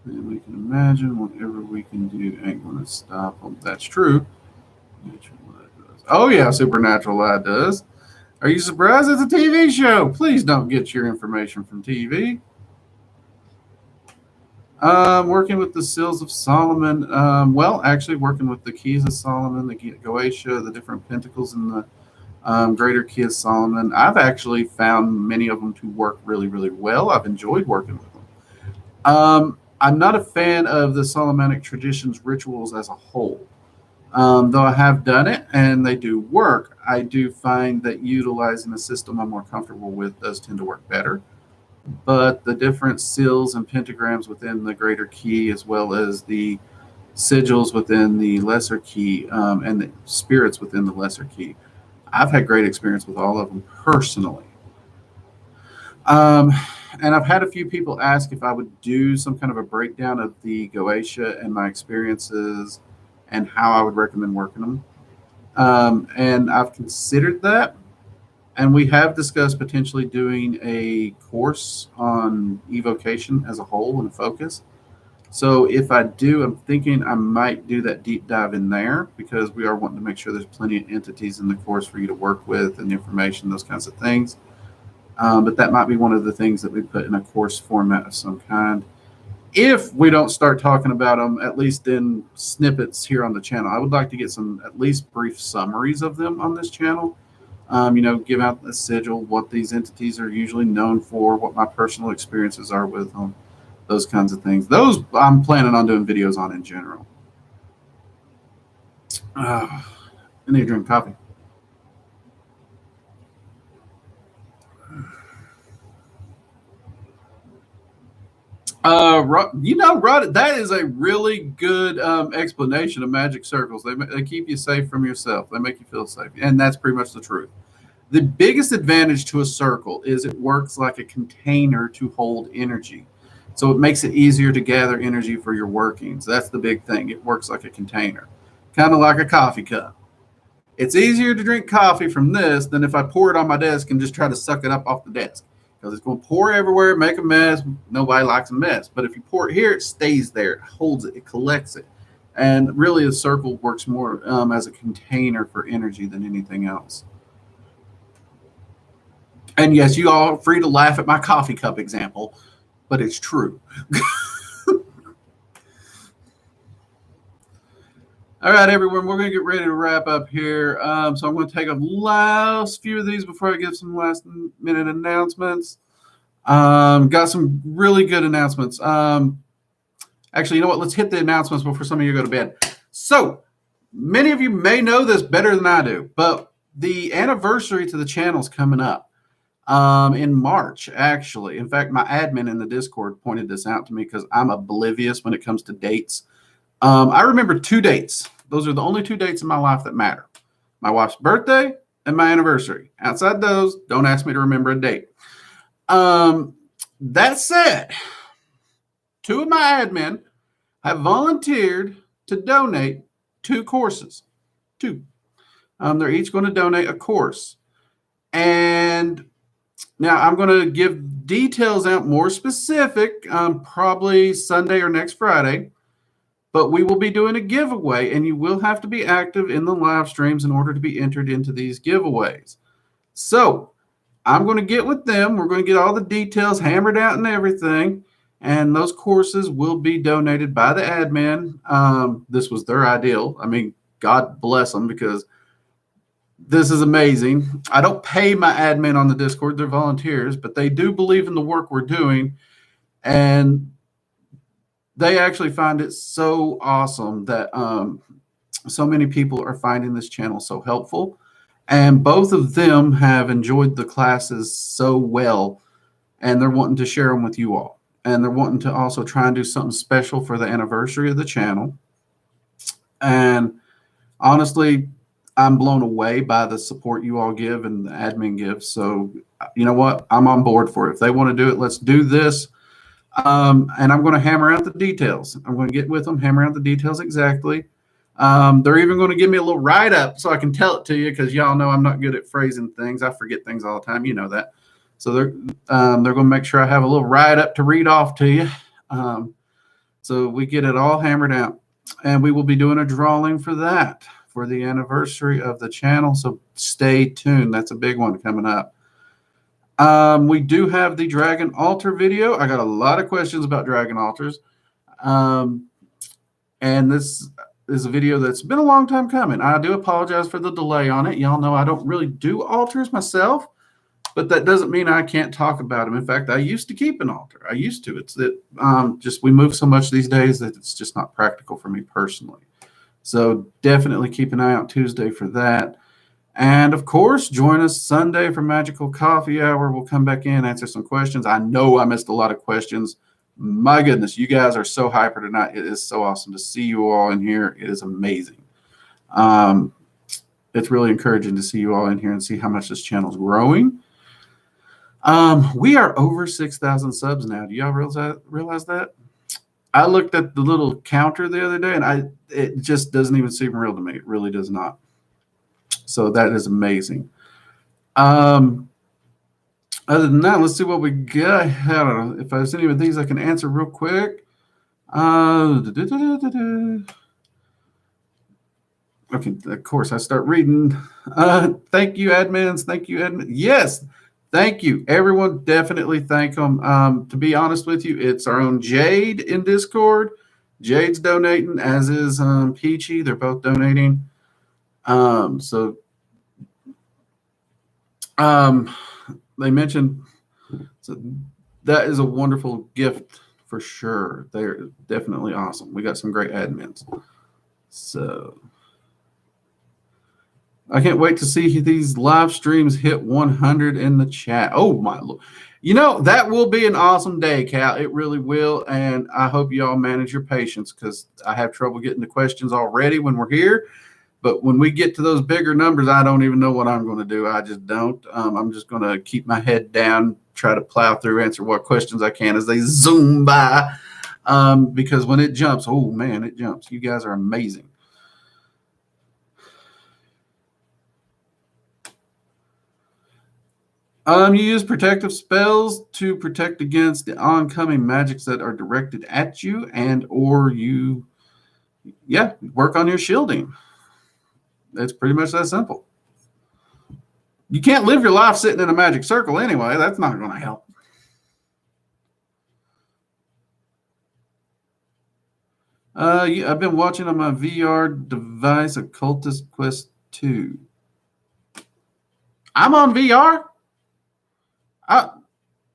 than we can imagine. Whatever we can do ain't going to stop them. That's true. Oh, yeah, Supernatural Lie does. Are you surprised? It's a TV show. Please don't get your information from TV. Working with the Seals of Solomon. Well, actually, working with the Keys of Solomon, the Goetia, the different pentacles in the Greater Key of Solomon. I've actually found many of them to work really, really well. I've enjoyed working with them. I'm not a fan of the Solomonic traditions rituals as a whole. Though I have done it and they do work, I do find that utilizing a system I'm more comfortable with does tend to work better. But the different seals and pentagrams within the greater key, as well as the sigils within the lesser key, and the spirits within the lesser key, I've had great experience with all of them personally. And I've had a few people ask if I would do some kind of a breakdown of the Goetia and my experiences and how I would recommend working them. And I've considered that. And we have discussed potentially doing a course on evocation as a whole and focus. So if I do, I'm thinking I might do that deep dive in there because we are wanting to make sure there's plenty of entities in the course for you to work with and information, those kinds of things. But that might be one of the things that we put in a course format of some kind. If we don't start talking about them, at least in snippets here on the channel, I would like to get some at least brief summaries of them on this channel. Give out a sigil, what these entities are usually known for, what my personal experiences are with them, those kinds of things. Those I'm planning on doing videos on in general. I need to drink coffee. Rod, that is a really good explanation of magic circles. They keep you safe from yourself. They make you feel safe, and that's pretty much the truth. The biggest advantage to a circle is it works like a container to hold energy. So it makes it easier to gather energy for your workings. That's the big thing. It works like a container, kind of like a coffee cup. It's easier to drink coffee from this than if I pour it on my desk and just try to suck it up off the desk because it's going to pour everywhere, make a mess. Nobody likes a mess. But if you pour it here, it stays there, it holds it, it collects it. And really, a circle works more as a container for energy than anything else. And yes, you all are free to laugh at my coffee cup example, but it's true. All right, everyone, we're going to get ready to wrap up here. So I'm going to take a last few of these before I give some last minute announcements. Got some really good announcements. Actually, you know what? Let's hit the announcements before some of you go to bed. So many of you may know this better than I do, but the anniversary to the channel is coming up in March, actually. In fact, my admin in the Discord pointed this out to me because I'm oblivious when it comes to dates. I remember 2 dates. Those are the only 2 dates in my life that matter. My wife's birthday and my anniversary. Outside those, don't ask me to remember a date. That said, 2 of my admin have volunteered to donate 2 courses. 2. They're each going to donate a course. And now I'm going to give details out more specific, probably Sunday or next Friday. But we will be doing a giveaway, and you will have to be active in the live streams in order to be entered into these giveaways. So I'm going to get with them. We're going to get all the details hammered out and everything. And those courses will be donated by the admin. This was their ideal. I mean, God bless them because this is amazing. I don't pay my admin on the Discord. They're volunteers, but they do believe in the work we're doing. And they actually find it so awesome that so many people are finding this channel so helpful. And both of them have enjoyed the classes so well, and they're wanting to share them with you all. And they're wanting to also try and do something special for the anniversary of the channel. And honestly, I'm blown away by the support you all give and the admin gives. So, you know what? I'm on board for it. If they want to do it, let's do this. And I'm going to hammer out the details. I'm going to get with them, hammer out the details exactly. They're even going to give me a little write-up so I can tell it to you, because y'all know I'm not good at phrasing things. I forget things all the time. You know that. So they're going to make sure I have a little write-up to read off to you. So we get it all hammered out. And we will be doing a drawing for that, for the anniversary of the channel. So stay tuned. That's a big one coming up. We do have the Dragon Altar video. I got a lot of questions about Dragon Altars. And this is a video that's been a long time coming. I do apologize for the delay on it. Y'all know I don't really do altars myself, but that doesn't mean I can't talk about them. In fact, I used to keep an altar. I used to. It's that just we move so much these days that it's just not practical for me personally. So definitely keep an eye out Tuesday for that. And of course, join us Sunday for Magical Coffee Hour. We'll come back in, answer some questions. I know I missed a lot of questions. My goodness, you guys are so hyper tonight. It is so awesome to see you all in here. It is amazing. It's really encouraging to see you all in here and see how much this channel is growing. We are over 6,000 subs now. Do y'all realize that? I looked at the little counter the other day, and it just doesn't even seem real to me. It really does not. So that is amazing. Other than that, let's see what we got. I don't know if there's any of these I can answer real quick. Okay, of course, I start reading. Thank you, admins. Thank you, admin. Yes, thank you. Everyone, definitely thank them. To be honest with you, it's our own Jade in Discord. Jade's donating, as is Peachy. They're both donating. They mentioned, so that is a wonderful gift for sure. They're definitely awesome. We got some great admins. So I can't wait to see these live streams hit 100 in the chat. Oh my Lord. You know, that will be an awesome day, Cal. It really will. And I hope you all manage your patience, because I have trouble getting the questions already when we're here. But when we get to those bigger numbers, I don't even know what I'm going to do. I just don't. I'm just going to keep my head down, try to plow through, answer what questions I can as they zoom by. Because when it jumps, oh, man, it jumps. You guys are amazing. You use protective spells to protect against the oncoming magics that are directed at you, and or you, work on your shielding. It's pretty much that simple. You can't live your life sitting in a magic circle anyway. That's not going to help. I've been watching on my VR device, Occultist Quest 2. I'm on VR?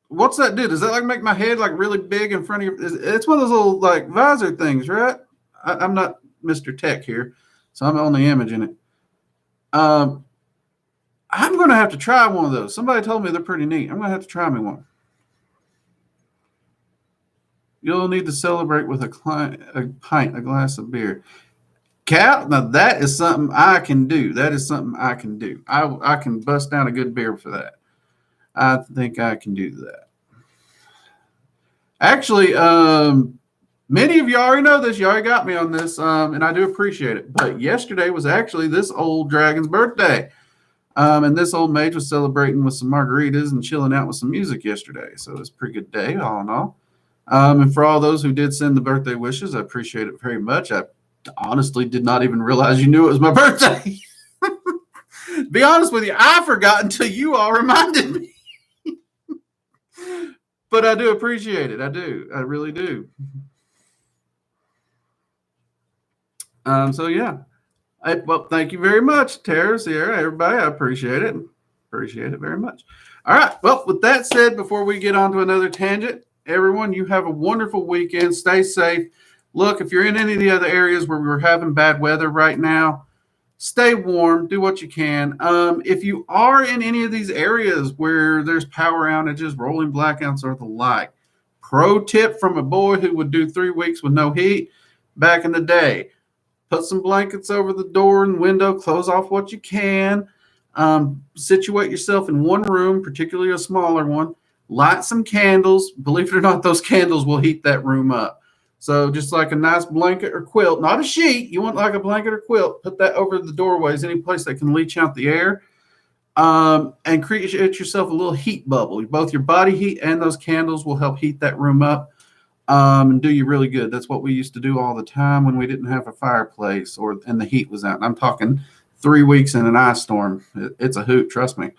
What's that do? Does that like make my head like really big in front of you? It's one of those little like visor things, right? I'm not Mr. Tech here, so I'm only imaging it. I'm going to have to try one of those. Somebody told me they're pretty neat. I'm going to have to try me one. You'll need to celebrate with a glass of beer. Cal, now that is something I can do. That is something I can do. I can bust down a good beer for that. I think I can do that. Actually, many of you already know this. You already got me on this, and I do appreciate it. But yesterday was actually this old dragon's birthday. And this old mage was celebrating with some margaritas and chilling out with some music yesterday. So it was a pretty good day, all in all. And for all those who did send the birthday wishes, I appreciate it very much. I honestly did not even realize you knew it was my birthday. To be honest with you, I forgot until you all reminded me. But I do appreciate it. I do. I really do. So, yeah. Well, thank you very much, Tara, Sierra, everybody. I appreciate it. Appreciate it very much. All right. Well, with that said, before we get on to another tangent, everyone, you have a wonderful weekend. Stay safe. Look, if you're in any of the other areas where we're having bad weather right now, stay warm. Do what you can. If you are in any of these areas where there's power outages, rolling blackouts, or the like, pro tip from a boy who would do 3 weeks with no heat back in the day. Put some blankets over the door and window, close off what you can, situate yourself in one room, particularly a smaller one, light some candles. Believe it or not, those candles will heat that room up. So just like a nice blanket or quilt, not a sheet. You want like a blanket or quilt. Put that over the doorways, any place that can leach out the air, and create yourself a little heat bubble. Both your body heat and those candles will help heat that room up, and do you really good. That's what we used to do all the time when we didn't have a fireplace and the heat was out. And I'm talking 3 weeks in an ice storm. It's a hoot, trust me.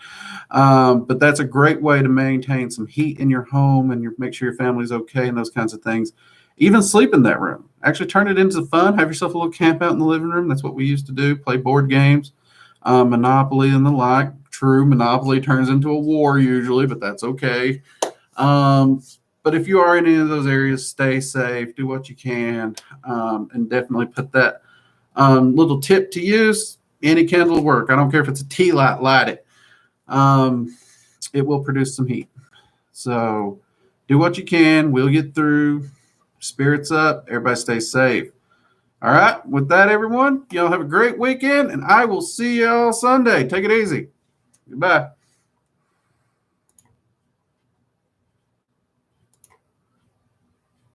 But that's a great way to maintain some heat in your home and make sure your family's okay and those kinds of things. Even sleep in that room. Actually turn it into fun. Have yourself a little camp out in the living room. That's what we used to do. Play board games, Monopoly and the like. True, Monopoly turns into a war usually, but that's okay. But if you are in any of those areas, stay safe, do what you can, and definitely put that little tip to use. Any candle will work. I don't care if it's a tea light, light it. It will produce some heat. So do what you can. We'll get through. Spirits up. Everybody stay safe. All right. With that, everyone, y'all have a great weekend, and I will see y'all Sunday. Take it easy. Goodbye.